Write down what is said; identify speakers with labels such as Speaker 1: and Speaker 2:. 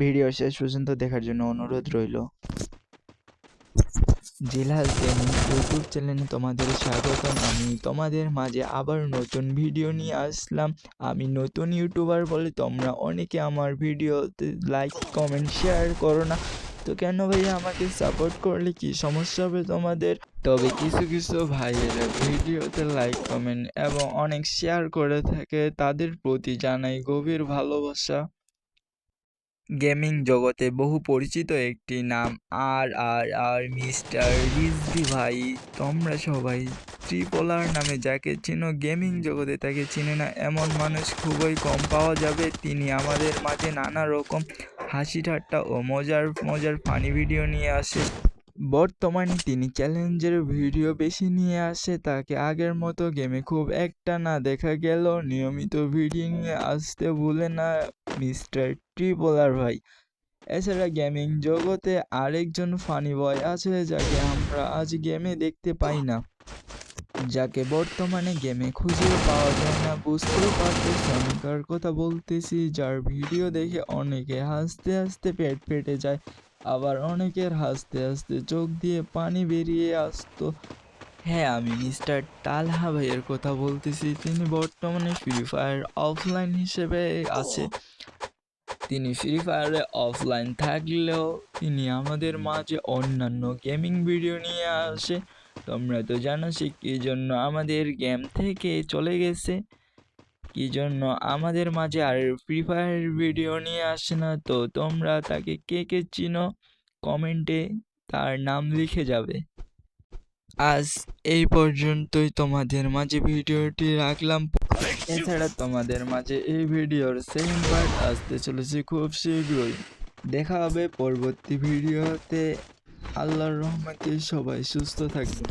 Speaker 1: Video শেষ পর্যন্ত দেখার জন্য অনুরোধ রইল। জিলহাস গেমিং ইউটিউব চ্যানেলে তোমাদের স্বাগতম। আমি তোমাদের মাঝে আবার নতুন ভিডিও নিয়ে আসলাম। আমি নতুন ইউটিউবার বলে তোমরা অনেকে আমার ভিডিওতে লাইক কমেন্ট শেয়ার করো না, তো কেন ভাইয়া আমাকে সাপোর্ট করলে কি সমস্যা হবে তোমাদের? তবে কিছু কিছু ভাইয়েরা ভিডিওতে লাইক কমেন্ট এবং অনেক শেয়ার করে থাকে, তাদের প্রতি জানাই গভীর ভালোবাসা। গেমিং জগতে বহু পরিচিত একটি নাম আর মিস্টার রিজভি ভাই। তোমরা সবাই ত্রিপোলার নামে যাকে চেনো, গেমিং জগতে তাকে চিনে না এমন মানুষ খুবই কম পাওয়া যাবে। তিনি আমাদের মাঝে নানা রকম হাসি ঠাট্টা ও মজার ফানি ভিডিও নিয়ে আসে। বর্তমানে তিনি চ্যালেঞ্জের ভিডিও বেশি নিয়ে আসে। তাকে আগের মতো গেমে খুব একটা না দেখা গেল, নিয়মিত ভিডিও নিয়ে আসতে ভুলে না মিস্টার ট্রিপোলার ভাই। এছাড়া গেমিং জগতে আরেকজন ফানি বয় আছে যাকে আমরা আজ গেমে দেখতে পাই না, যাকে বর্তমানে গেমে খুঁজে পাওয়া যায় না। বুঝতেই পারতেছি আমি কার কথা বলতেছি, যার ভিডিও দেখে অনেকে হাসতে হাসতে পেট ফেটে যায়, আবার অনেকের হাসতে হাসতে চোখ দিয়ে পানি বেরিয়ে আসতো। হ্যাঁ, আমি মিস্টার তালহা ভাইয়ের কথা বলতেছি। তিনি বর্তমানে ফ্রি ফায়ার অফলাইন হিসেবে আছে। তিনি ফ্রি ফায়ারে অফলাইন থাকলেও তিনি আমাদের মাঝে অন্যান্য গেমিং ভিডিও নিয়ে আসে। তোমরা তো জানো সে কি জন্য আমাদের গেম থেকে চলে গেছে, কি জন্য আমাদের মাঝে আর ফ্রি ফায়ার ভিডিও নিয়ে আসে না। তো তোমরা তাকে কে কে চিনো কমেন্টে তার নাম লিখে যাবে। আজ এই পর্যন্তই তোমাদের মাঝে ভিডিওটি রাখলাম। এছাড়া তোমাদের মাঝে এই ভিডিওর সেকেন্ড পার্ট আসতে চলেছে খুব শীঘ্রই। দেখা হবে পরবর্তী ভিডিওতে। আল্লাহর রহমতে সবাই সুস্থ থাকবে।